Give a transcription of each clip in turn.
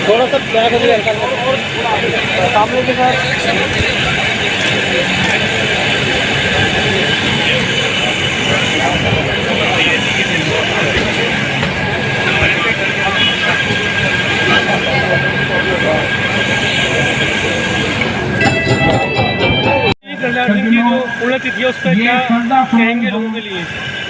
थोड़ा सा सामने के साथ कल्याण सिंह की जो पुण्यतिथि है उस पर क्या कहेंगे लोगों के लिए?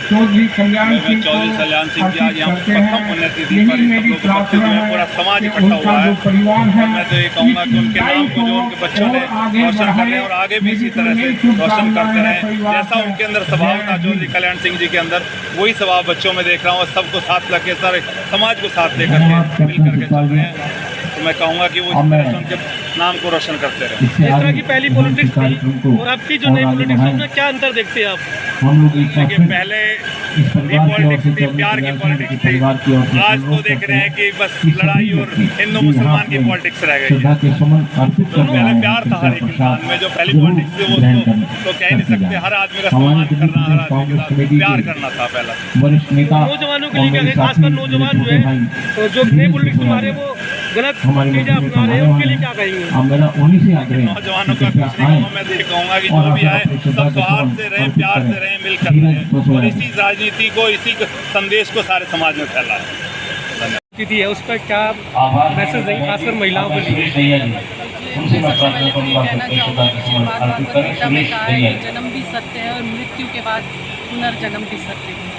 चौधरी कल्याण सिंह चौधरी कल्याण सिंह की आज यहाँ प्रथम पुण्यतिथि पर सब लोग उपस्थित हुए, पूरा समाज इकट्ठा हुआ है। और मैं तो ये कहूँगा कि उनके नाम को जो उनके बच्चों ने रोशन कर रहे हैं और आगे भी इसी तरह से रोशन करते रहें। जैसा उनके अंदर स्वभाव था चौधरी कल्याण सिंह जी के अंदर, वही स्वभाव बच्चों में देख रहा हूँ और सबको साथ लेके सारे समाज को साथ लेकर के मिल करके चल रहे हैं। तो मैं कहूँगा कि वो इस तरह से उनके नाम को रोशन करते रहे। इस तरह की पहली पॉलिटिक्स थी और अब की जो नई पॉलिटिक्स है उसमें क्या अंतर देखते हैं आप? देखिए, पहले भी पॉलिटिक्स थी, प्यार की पॉलिटिक्स थी। आज तो देख रहे हैं कि बस लड़ाई और हिंदू मुसलमान की पॉलिटिक्स रह गई है। तो पहले प्यार था हर एक इंसान में, जो पहली पॉलिटिक्स थी वो उसको तो कह नहीं सकते। हर आदमी का सम्मान करना, हर आदमी के साथ प्यार करना था पहला। नौजवानों के लिए क्या, खासकर नौजवान जो है तो जो नई पॉलिटिक्स में हमारे वो गलत चीजें अपना रहे हैं, उनके लिए क्या कहेंगे? नौजवानों का कुछ नहीं कहूँगा, मैं तो कहूँगा कि जो भी आए सब सौहार्द से रहें, प्यार से रहें, मिलकर रहें और इसी राजनीति को, इसी संदेश को सारे समाज में फैलाएं। तिथि है उस पर क्या मैसेज देंगे, खासकर महिलाओं के लिए? सबसे पहले तो ये कहना चाहूँगी कि भगवद गीता में कहा है कि जन्म भी सत्य है और मृत्यु के बाद पुनर्जन्म भी सत्य है।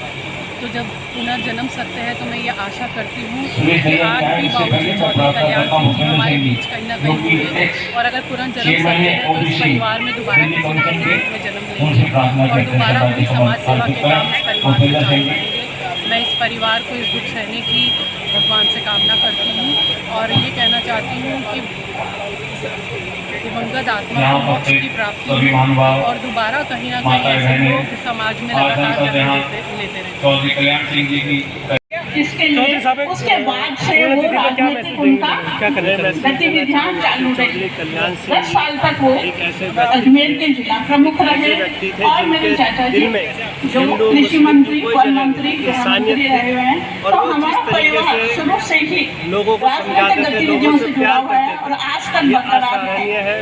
तो जब पुनर्जन्म सत्य है तो मैं ये आशा करती हूँ कि आज भी बाबूजी चौधरी कल्याण सिंह जी हमारे बीच कहीं ना कहीं हुए और अगर पुनर्जन्म सत्य है तो इस परिवार में दोबारा किसी न किसी रूप में जन्म लेंगे और दोबारा पूरी समाज सेवा के काम इस परिवार में चालू रहेंगे। मैं इस परिवार को इस दुख सहने की भगवान से कामना करती हूँ और ये कहना चाहती हूँ कि दिवंगत आत्मा को मोक्ष की प्राप्ति हो और दोबारा कहीं ना कहीं ऐसे लोग समाज में लगातार जन्म लेते रहें। इसके लिए उसके बाद से वो राजनीतिक उनका गतिविधियाँ चालू रही। 10 साल तक वो अजमेर के जिला प्रमुख रहे और मेरे चाचा जी जो कृषि मंत्री, वन मंत्री, गृह मंत्री रहे हुए हैं। तो हमारा परिवार शुरू से ही राजनीतिक गतिविधियों से जुड़ा हुआ है और आज तक बरकरार है।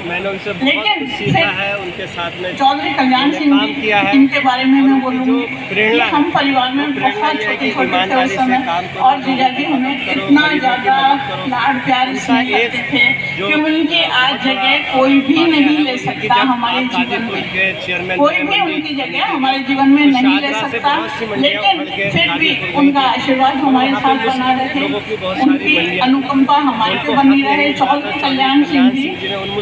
लेकिन फिर चौधरी कल्याण सिंह जी, इनके बारे में मैं बोलूँगी कि हम परिवार में बहुत छोटे छोटे थे उस समय और जीजा जी हमें इतना ज़्यादा लाड प्यार इसलिए करते थे कि उनकी आज जगह कोई भी नहीं ले सकता हमारे जीवन में, कोई भी उनकी जगह हमारे जीवन में नहीं ले सकता। लेकिन फिर भी उनका आशीर्वाद हमारे साथ बना रहे, उनकी अनुकंपा हमारे पे बनी रहे। चौधरी कल्याण सिंह जी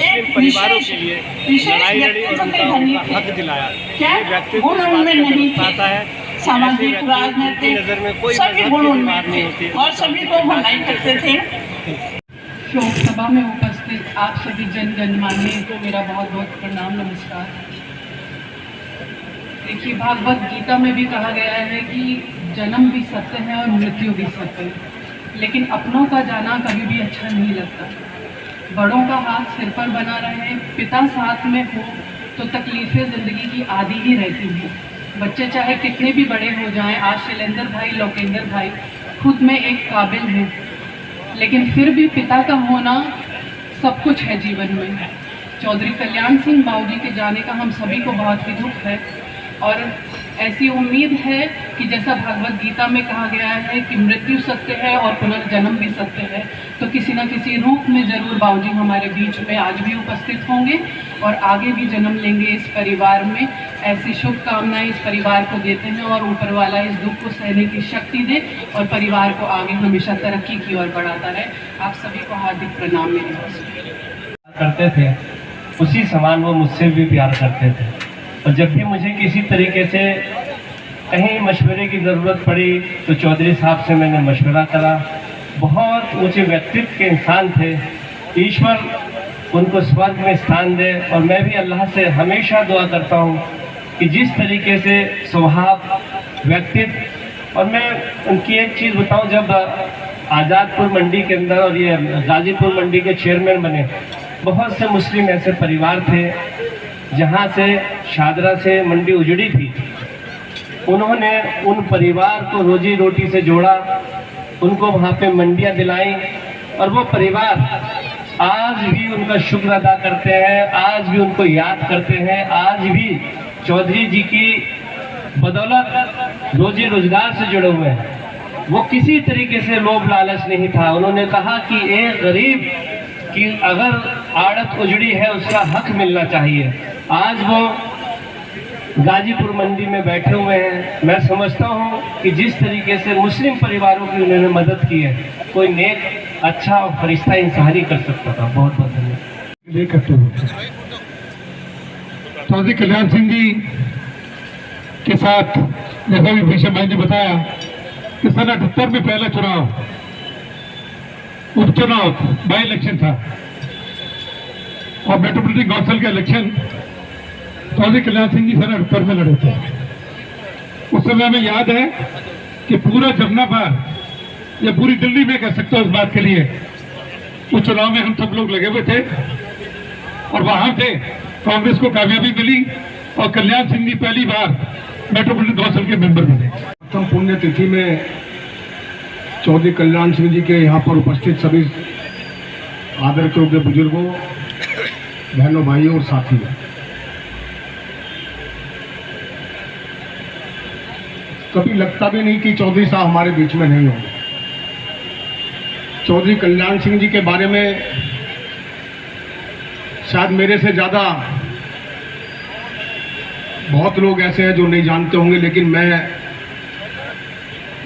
एक विशेष व्यक्तित्व के धनी थे। क्या गुण उनमें नहीं थे? सामाजिक, राजनीतिक सभी गुण उनमें थे और सभी को भलाई करते थे। शोक सभा में उपस्थित आप सभी जन गणमान्य को मेरा बहुत बहुत प्रणाम, नमस्कार। देखिए, भागवत गीता में भी कहा गया है कि जन्म भी सत्य है और मृत्यु भी सत्य है, लेकिन अपनों का जाना कभी भी अच्छा नहीं लगता। बड़ों का हाथ सिर पर बना रहे, पिता साथ में हो तो तकलीफें ज़िंदगी की आदि ही रहती हैं। बच्चे चाहे कितने भी बड़े हो जाएं, आज शैलेंद्र भाई, लोकेंद्र भाई खुद में एक काबिल हैं, लेकिन फिर भी पिता का होना सब कुछ है जीवन में। चौधरी कल्याण सिंह बाबूजी के जाने का हम सभी को बहुत ही दुख है और ऐसी उम्मीद है कि जैसा भगवद गीता में कहा गया है कि मृत्यु सत्य है और पुनर्जन्म भी सत्य है, तो किसी न किसी रूप में ज़रूर बाबूजी हमारे बीच में आज भी उपस्थित होंगे और आगे भी जन्म लेंगे इस परिवार में। ऐसी शुभकामनाएं इस परिवार को देते हैं और ऊपर वाला इस दुख को सहने की शक्ति दे और परिवार को आगे हमेशा तरक्की की ओर बढ़ाता रहे। आप सभी को हार्दिक प्रणाम मेरी ओर से। करते थे उसी समान वो मुझसे भी प्यार करते थे और जब भी मुझे किसी तरीके से कहीं मशवरे की ज़रूरत पड़ी तो चौधरी साहब से मैंने मशवरा करा। बहुत ऊंचे व्यक्तित्व के इंसान थे, ईश्वर उनको स्वर्ग में स्थान दे और मैं भी अल्लाह से हमेशा दुआ करता हूँ कि जिस तरीके से स्वभाव, व्यक्तित्व और मैं उनकी एक चीज़ बताऊँ, जब आज़ादपुर मंडी के अंदर और ये गाजीपुर मंडी के चेयरमैन बने, बहुत से मुस्लिम ऐसे परिवार थे जहाँ से शादरा से मंडी उजड़ी थी। उन्होंने उन परिवार को रोजी रोटी से जोड़ा, उनको वहाँ पे मंडियाँ दिलाई और वो परिवार आज भी उनका शुक्र अदा करते हैं, आज भी उनको याद करते हैं, आज भी चौधरी जी की बदौलत रोजी रोजगार से जुड़े हुए हैं। वो किसी तरीके से लोभ लालच नहीं था। उन्होंने कहा कि एक गरीब की अगर आड़त उजड़ी है उसका हक मिलना चाहिए। आज वो गाजीपुर मंडी में बैठे हुए हैं। मैं समझता हूँ कि जिस तरीके से मुस्लिम परिवारों की उन्होंने मदद की है, कोई नेक अच्छा और फरिश्ता इंसान ही कर सकता था। बहुत बहुत धन्यवाद। चौधरी कल्याण सिंह जी के साथ जैसा भी भीषम भाई ने बताया कि सन 78 में पहला चुनाव उपचुनाव बाई इलेक्शन था और मेट्रोपॉलिटन काउंसिल का इलेक्शन चौधरी कल्याण सिंह जी सन 78 में लड़े थे। उस समय हमें याद है कि पूरा जमनाबाद या पूरी दिल्ली में कह सकते हो इस बात के लिए उस चुनाव में हम सब लोग लगे हुए थे और वहां से कांग्रेस को कामयाबी मिली और कल्याण सिंह जी पहली बार मेट्रोपॉलिटन काउंसिल के मेंबर बने। प्रथम पुण्य तिथि में चौधरी कल्याण सिंह जी के यहाँ पर उपस्थित सभी आदर के योग्य बुजुर्गों, बहनों, भाइयों और साथियों, कभी लगता भी नहीं कि चौधरी साहब हमारे बीच में नहीं होंगे। चौधरी कल्याण सिंह जी के बारे में शायद मेरे से ज़्यादा बहुत लोग ऐसे हैं जो नहीं जानते होंगे, लेकिन मैं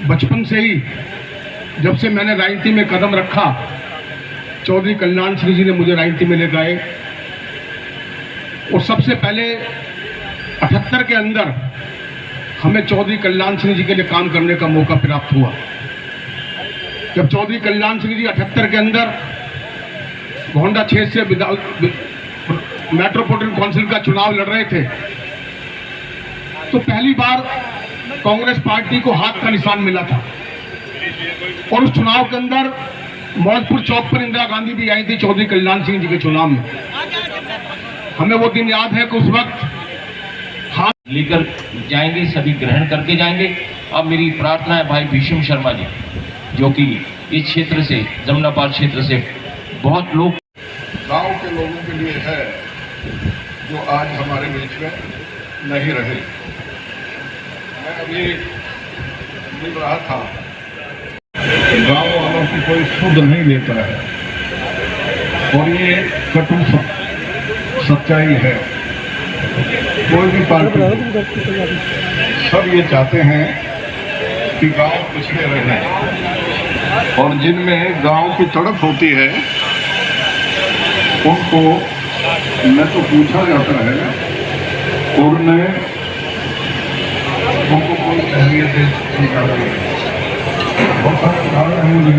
बचपन से ही जब से मैंने राजनीति में कदम रखा, चौधरी कल्याण सिंह जी ने मुझे राजनीति में ले गए। और सबसे पहले 78 के अंदर हमें चौधरी कल्याण सिंह जी के लिए काम करने का मौका प्राप्त हुआ। जब चौधरी कल्याण सिंह जी 78 के अंदर गोंडा क्षेत्र से मेट्रोपॉलिटन काउंसिल का चुनाव लड़ रहे थे, तो पहली बार कांग्रेस पार्टी को हाथ का निशान मिला था। और उस चुनाव के अंदर मौजपुर चौक पर इंदिरा गांधी भी आई थी चौधरी कल्याण सिंह जी के चुनाव में। हमें वो दिन याद है कि उस वक्त हाथ लेकर जाएंगे, सभी ग्रहण करके जाएंगे। अब मेरी प्रार्थना है भाई भीषम शर्मा जी, जो कि इस क्षेत्र से, जमुनाबाद क्षेत्र से बहुत लोग गांव के लोगों के लिए है जो आज हमारे बीच में नहीं रहे। मैं अभी मिल रहा था, गांव वालों की कोई सुध नहीं लेता है और ये कटु सच्चाई है। कोई भी पार्टी, सब ये चाहते हैं कि गांव पिछड़े रहें और जिनमें गांव की तड़प होती है उनको न तो पूछा जाता है और न उनको कोई अहमियत दी जाती है। बहुत सारे उदाहरण हैं, मुझे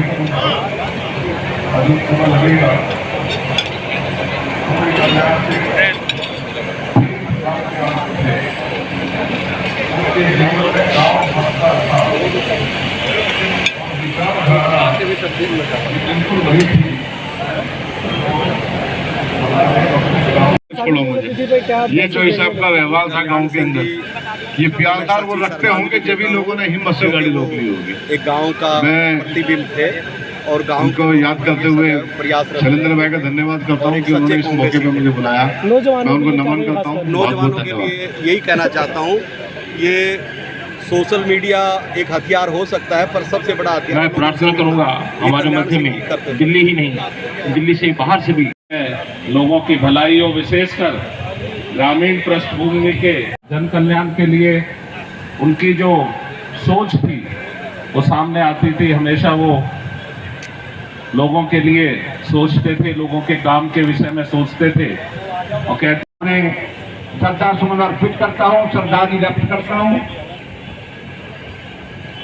अभी समय लगेगा। बिल्कुल वही थी। ये जो हिसाब का व्यवहार था गांव के अंदर, ये प्यारदार वो रखते होंगे जब भी लोगों ने हिम्मत से गाड़ी रोक ली होगी। एक गांव का प्रतिबिंब थे और गांव को याद करते हुए शैलेंद्र भाई का धन्यवाद करता हूँ कि उन्होंने इस मौके पर मुझे बुलाया। मैं उनको नमन करता हूँ। नौजवानों के लिए यही कहना चाहता हूँ, ये सोशल मीडिया एक हथियार हो सकता है, पर सबसे बड़ा हथियार मैं प्रार्थना करूँगा हमारे मध्य में, दिल्ली ही नहीं, दिल्ली से बाहर से भी लोगों की भलाई और विशेषकर ग्रामीण पृष्ठभूमि के जन कल्याण के लिए उनकी जो सोच थी वो सामने आती थी। हमेशा वो लोगों के लिए सोचते थे, लोगों के काम के विषय में सोचते थे और कहते हैं श्रद्धा सुमन अर्पित करता हूँ, श्रद्धांजलि व्यक्त करता हूँ।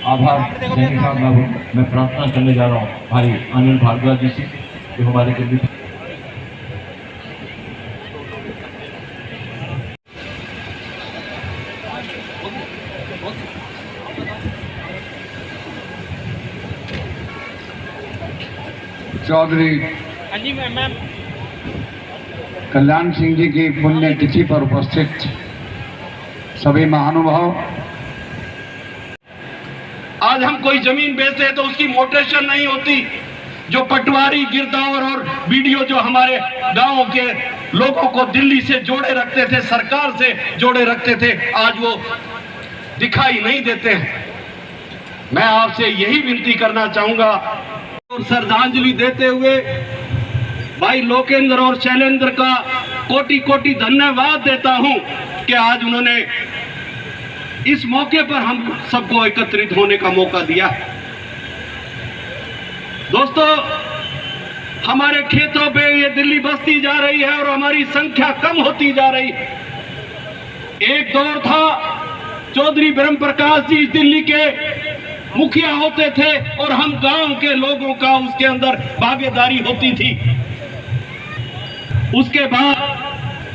आभार साहब, मैं प्रार्थना करने जा रहा हूँ भाई अनिल भारद्वाज जी से, जो हमारे के लिए चौधरी कल्याण सिंह जी की पुण्यतिथि पर उपस्थित सभी महानुभाव, आज हम कोई जमीन बेचते हैं तो उसकी मोटेशन नहीं होती। जो पटवारी, गिरदावर और बीडीओ जो हमारे गांव के लोगों को दिल्ली से जोड़े रखते थे, सरकार से जोड़े रखते थे, आज वो दिखाई नहीं देते हैं। मैं आपसे यही विनती करना चाहूंगा और श्रद्धांजलि देते हुए भाई लोकेंद्र और शैलेंद्र का कोटि कोटि धन्यवाद देता हूं कि आज उन्होंने इस मौके पर हम सबको एकत्रित होने का मौका दिया। दोस्तों, हमारे खेतों पे ये दिल्ली बसती जा रही है और हमारी संख्या कम होती जा रही है। एक दौर था चौधरी ब्रह्म प्रकाश जी दिल्ली के मुखिया होते थे और हम गांव के लोगों का उसके अंदर भागीदारी होती थी। उसके बाद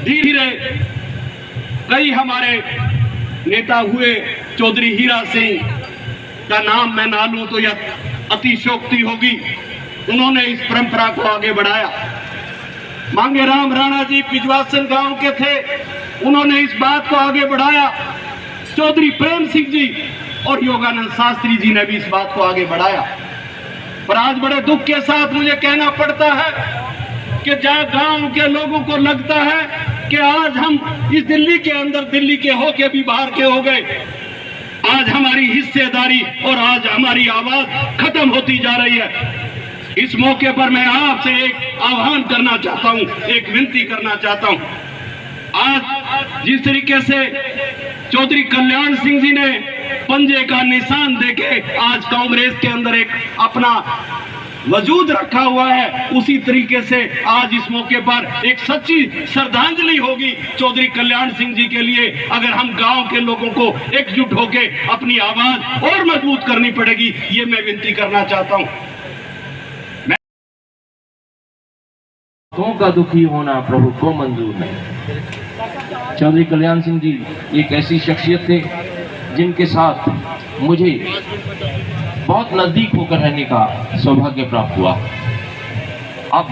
धीरे धीरे कई हमारे नेता हुए। चौधरी हीरा सिंह का नाम मैं ना लूं तो यह अतिशयोक्ति होगी। उन्होंने इस परंपरा को आगे बढ़ाया। मांगेराम राणा जी पिजवासन गांव के थे, उन्होंने इस बात को आगे बढ़ाया। चौधरी प्रेम सिंह जी और योगानंद शास्त्री जी ने भी इस बात को आगे बढ़ाया। पर आज बड़े दुख के साथ मुझे कहना पड़ता है कि जहां गांव के लोगों को लगता है कि आज हम इस दिल्ली के अंदर दिल्ली के होके भी बाहर के हो गए, आज हमारी हिस्सेदारी और आज हमारी आवाज खत्म होती जा रही है। इस मौके पर मैं आपसे एक आह्वान करना चाहता हूं, एक विनती करना चाहता हूं। आज जिस तरीके से चौधरी कल्याण सिंह जी ने पंजे का निशान देके आज कांग्रेस के अंदर एक अपना वजूद रखा हुआ है, उसी तरीके से आज इस मौके पर एक सच्ची श्रद्धांजलि होगी चौधरी कल्याण सिंह जी के लिए। अगर हम गांव के लोगों को एकजुट होकर अपनी आवाज और मजबूत करनी पड़ेगी, ये मैं विनती करना चाहता हूं। का दुखी होना प्रभु को मंजूर नहीं। चौधरी कल्याण सिंह जी एक ऐसी शख्सियत थे जिनके साथ मुझे बहुत नजदीक होकर रहने का सौभाग्य प्राप्त हुआ। अब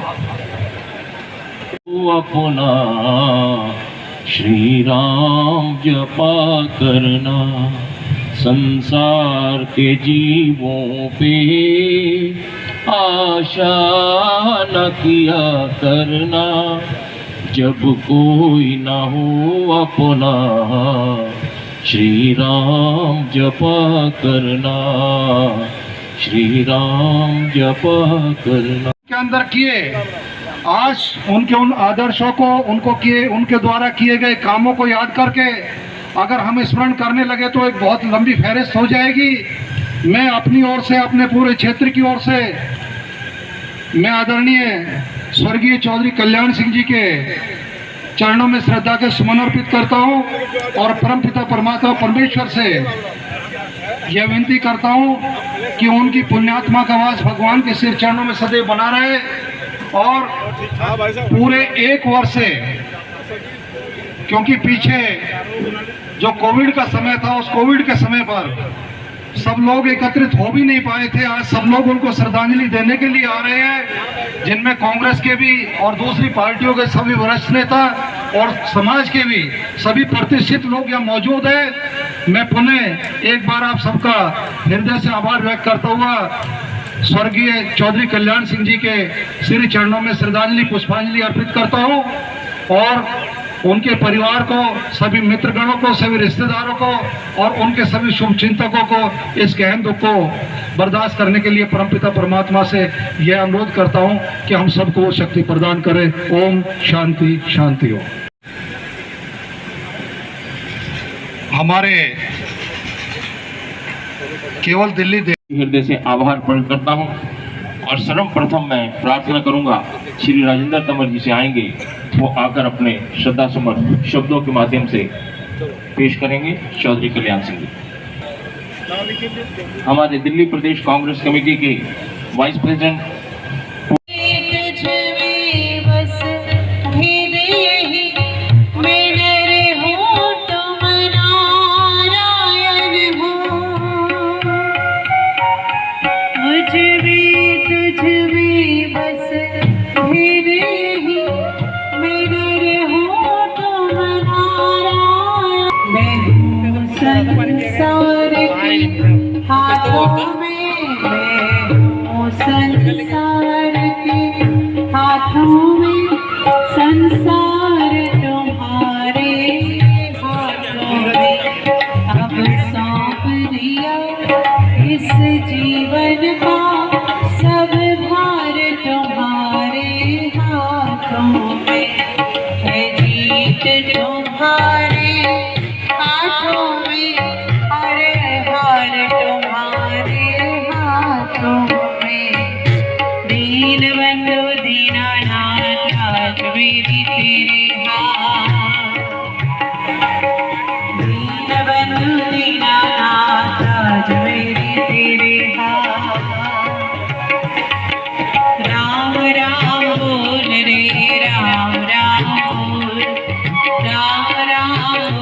अपना श्री राम जपा करना, संसार के जीवों पे आशा न किया करना, जब कोई ना हो अपना श्री राम जपा करना, श्री राम जपा करना के अंदर किए। आज उनके उन आदर्शों को उनके द्वारा किए गए कामों को याद करके अगर हम स्मरण करने लगे तो एक बहुत लंबी फहरिस्त हो जाएगी। मैं अपनी ओर से, अपने पूरे क्षेत्र की ओर से मैं आदरणीय स्वर्गीय चौधरी कल्याण सिंह जी के चरणों में श्रद्धा के सुमन अर्पित करता हूं और परमपिता परमात्मा परमेश्वर से यह विनती करता हूं कि उनकी पुण्यात्मा का वास भगवान के सिर चरणों में सदैव बना रहे और पूरे एक वर्ष से, क्योंकि पीछे जो कोविड का समय था, उस कोविड के समय पर सब लोग एकत्रित हो भी नहीं पाए थे। आज सब लोग उनको श्रद्धांजलि देने के लिए आ रहे हैं, जिनमें कांग्रेस के भी और दूसरी पार्टियों के सभी वरिष्ठ नेता और समाज के भी सभी प्रतिष्ठित लोग यहाँ मौजूद हैं। मैं पुनः एक बार आप सबका हृदय से आभार व्यक्त करता हुआ स्वर्गीय चौधरी कल्याण सिंह जी के श्री चरणों में श्रद्धांजलि पुष्पांजलि अर्पित करता हूँ और उनके परिवार को, सभी मित्रगणों को, सभी रिश्तेदारों को और उनके सभी शुभचिंतकों को इस गहन दुख को बर्दाश्त करने के लिए परमपिता परमात्मा से यह अनुरोध करता हूं कि हम सबको शक्ति प्रदान करें। ओम शांति शांति हो। हमारे केवल दिल्ली हृदय से आभार प्रकट करता हूं और सर्वप्रथम मैं प्रार्थना करूंगा श्री राजेंद्र तंवर जी से आएंगे, वो आकर अपने श्रद्धा सुमन शब्दों के माध्यम से पेश करेंगे। चौधरी कल्याण सिंह जी हमारे दिल्ली प्रदेश कांग्रेस कमेटी के वाइस प्रेसिडेंट। तुझ में बस तेरे ही मेरे होठों में नारायण। मैं हूँ संसार के हाथों में, मैं हूँ संसार के हाथों में, संसार तुम्हारे हाथों में। अब सौंप दिया इस जीवन का सब भार तुम्हारे हाथों में है। जीत तुम्हारे हाथों में, अरे हार तुम्हारे हाथों में। दीन बंधु दीनानाथ आज मेरी तेरे हाथ। दीन बंधु दीनानाथ आज मेरी तेरे हाथ। राम राम बोल रे राम राम बोल, राम राम